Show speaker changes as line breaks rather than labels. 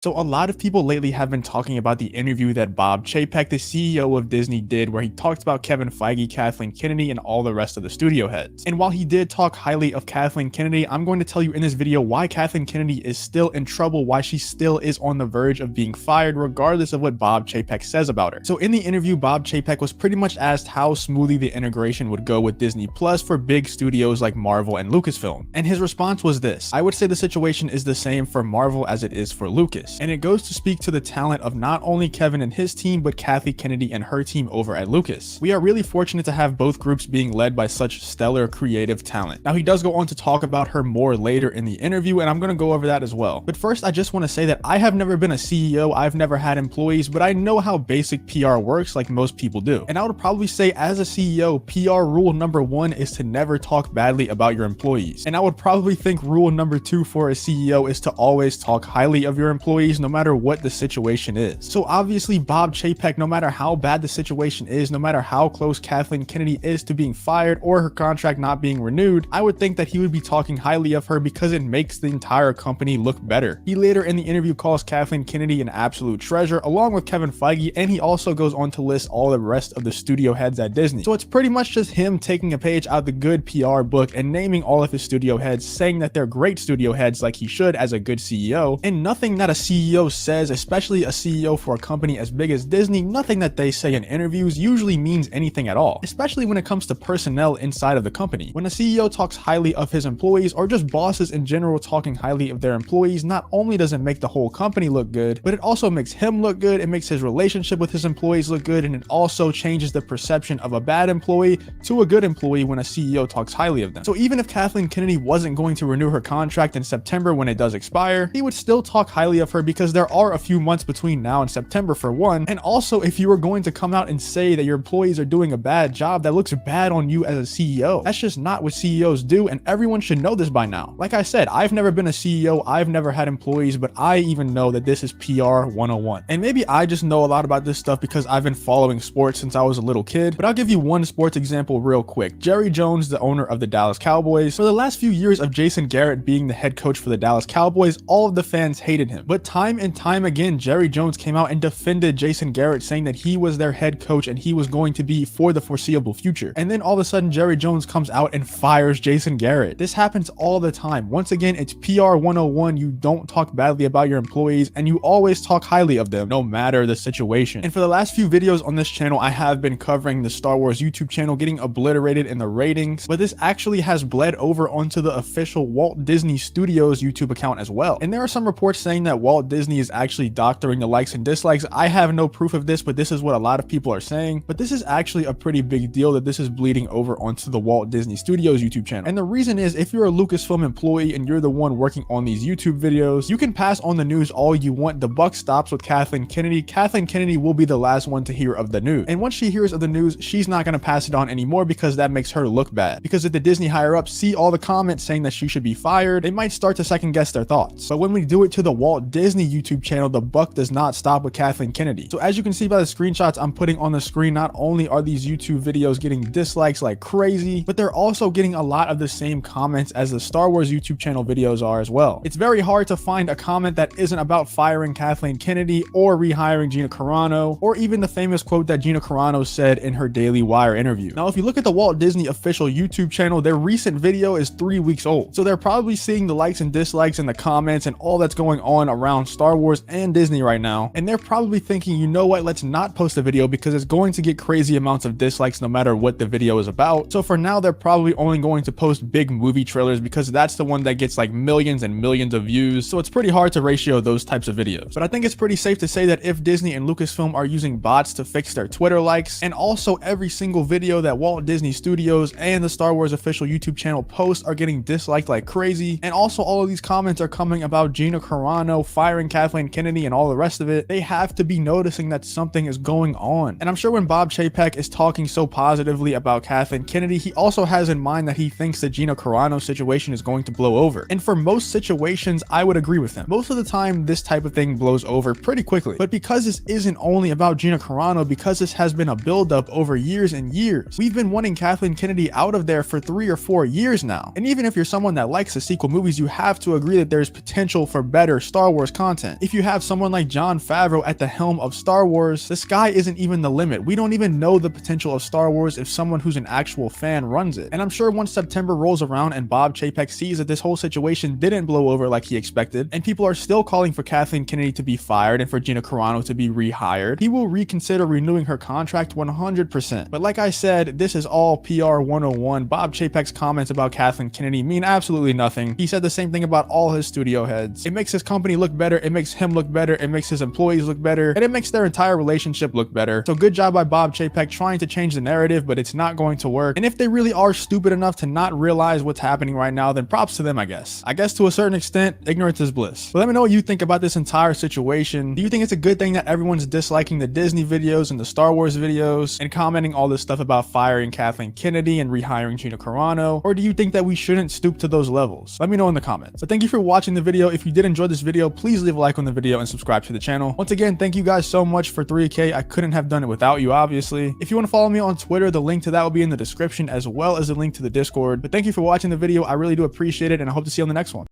So a lot of people lately have been talking about the interview that Bob Chapek, the CEO of Disney, did where he talked about Kevin Feige, Kathleen Kennedy, and all the rest of the studio heads. And while he did talk highly of Kathleen Kennedy, I'm going to tell you in this video why Kathleen Kennedy is still in trouble, why she still is on the verge of being fired regardless of what Bob Chapek says about her. So in the interview, Bob Chapek was pretty much asked how smoothly the integration would go with Disney Plus for big studios like Marvel and Lucasfilm. And his response was this: I would say the situation is the same for Marvel as it is for Lucas. And it goes to speak to the talent of not only Kevin and his team, but Kathleen Kennedy and her team over at Lucas. We are really fortunate to have both groups being led by such stellar creative talent. Now, he does go on to talk about her more later in the interview, and I'm going to go over that as well. But first, I just want to say that I have never been a CEO, I've never had employees, but I know how basic PR works like most people do. And I would probably say as a CEO, PR rule number 1 is to never talk badly about your employees. And I would probably think rule number 2 for a CEO is to always talk highly of your employees, no matter what the situation is. So obviously Bob Chapek, no matter how bad the situation is, no matter how close Kathleen Kennedy is to being fired or her contract not being renewed, I would think that he would be talking highly of her because it makes the entire company look better. He later in the interview calls Kathleen Kennedy an absolute treasure along with Kevin Feige, and he also goes on to list all the rest of the studio heads at Disney. So it's pretty much just him taking a page out the good PR book and naming all of his studio heads, saying that they're great studio heads like he should as a good CEO, and nothing that a CEO says, especially a CEO for a company as big as Disney, nothing that they say in interviews usually means anything at all, especially when it comes to personnel inside of the company. When a CEO talks highly of his employees, or just bosses in general talking highly of their employees, not only does it make the whole company look good, but it also makes him look good, it makes his relationship with his employees look good, and it also changes the perception of a bad employee to a good employee when a CEO talks highly of them. So even if Kathleen Kennedy wasn't going to renew her contract in September when it does expire, he would still talk highly of her because there are a few months between now and September for one, and also if you were going to come out and say that your employees are doing a bad job, that looks bad on you as a CEO. That's just not what CEOs do, and everyone should know this by now. Like I said, I've never been a CEO, I've never had employees, but I even know that this is PR 101. And maybe I just know a lot about this stuff because I've been following sports since I was a little kid, but I'll give you one sports example real quick. Jerry Jones, the owner of the Dallas Cowboys, for the last few years of Jason Garrett being the head coach for the Dallas Cowboys, all of the fans hated him. But time and time again, Jerry Jones came out and defended Jason Garrett, saying that he was their head coach and he was going to be for the foreseeable future. And then all of a sudden, Jerry Jones comes out and fires Jason Garrett. This happens all the time. Once again, it's PR 101. You don't talk badly about your employees and you always talk highly of them, no matter the situation. And for the last few videos on this channel, I have been covering the Star Wars YouTube channel getting obliterated in the ratings, but this actually has bled over onto the official Walt Disney Studios YouTube account as well. And there are some reports saying that Walt Disney is actually doctoring the likes and dislikes. I have no proof of this, but this is what a lot of people are saying. But this is actually a pretty big deal that this is bleeding over onto the Walt Disney Studios YouTube channel. And the reason is, if you're a Lucasfilm employee and you're the one working on these YouTube videos, you can pass on the news all you want. The buck stops with Kathleen Kennedy. Kathleen Kennedy will be the last one to hear of the news. And once she hears of the news, she's not going to pass it on anymore because that makes her look bad. Because if the Disney higher ups see all the comments saying that she should be fired, they might start to second guess their thoughts. But when we do it to the Walt Disney YouTube channel, the buck does not stop with Kathleen Kennedy. So as you can see by the screenshots I'm putting on the screen, not only are these YouTube videos getting dislikes like crazy, but they're also getting a lot of the same comments as the Star Wars YouTube channel videos are as well. It's very hard to find a comment that isn't about firing Kathleen Kennedy or rehiring Gina Carano, or even the famous quote that Gina Carano said in her Daily Wire interview. Now, if you look at the Walt Disney official YouTube channel, their recent video is 3 weeks old. So they're probably seeing the likes and dislikes and the comments and all that's going on around Star Wars and Disney right now. And they're probably thinking, you know what, let's not post a video because it's going to get crazy amounts of dislikes no matter what the video is about. So for now, they're probably only going to post big movie trailers because that's the one that gets like millions and millions of views. So it's pretty hard to ratio those types of videos. But I think it's pretty safe to say that if Disney and Lucasfilm are using bots to fix their Twitter likes, and also every single video that Walt Disney Studios and the Star Wars official YouTube channel post are getting disliked like crazy, and also all of these comments are coming about Gina Carano firing Kathleen Kennedy and all the rest of it, they have to be noticing that something is going on. And I'm sure when Bob Chapek is talking so positively about Kathleen Kennedy, he also has in mind that he thinks the Gina Carano situation is going to blow over. And for most situations, I would agree with him. Most of the time, this type of thing blows over pretty quickly. But because this isn't only about Gina Carano, because this has been a buildup over years and years, we've been wanting Kathleen Kennedy out of there for 3 or 4 years now. And even if you're someone that likes the sequel movies, you have to agree that there's potential for better Star Wars Wars content. If you have someone like Jon Favreau at the helm of Star Wars, the sky isn't even the limit. We don't even know the potential of Star Wars if someone who's an actual fan runs it. And I'm sure once September rolls around and Bob Chapek sees that this whole situation didn't blow over like he expected, and people are still calling for Kathleen Kennedy to be fired and for Gina Carano to be rehired, he will reconsider renewing her contract 100%. But like I said, this is all PR 101. Bob Chapek's comments about Kathleen Kennedy mean absolutely nothing. He said the same thing about all his studio heads. It makes his company look better, it makes him look better, it makes his employees look better, and it makes their entire relationship look better. So good job by Bob Chapek trying to change the narrative, but it's not going to work. And if they really are stupid enough to not realize what's happening right now, then props to them, I guess. I guess to a certain extent, ignorance is bliss. But let me know what you think about this entire situation. Do you think it's a good thing that everyone's disliking the Disney videos and the Star Wars videos and commenting all this stuff about firing Kathleen Kennedy and rehiring Gina Carano? Or do you think that we shouldn't stoop to those levels? Let me know in the comments. But thank you for watching the video. If you did enjoy this video, please leave a like on the video and subscribe to the channel. Once again, thank you guys so much for 3K. I couldn't have done it without you, obviously. If you want to follow me on Twitter, the link to that will be in the description, as well as the link to the Discord. But thank you for watching the video. I really do appreciate it, and I hope to see you on the next one.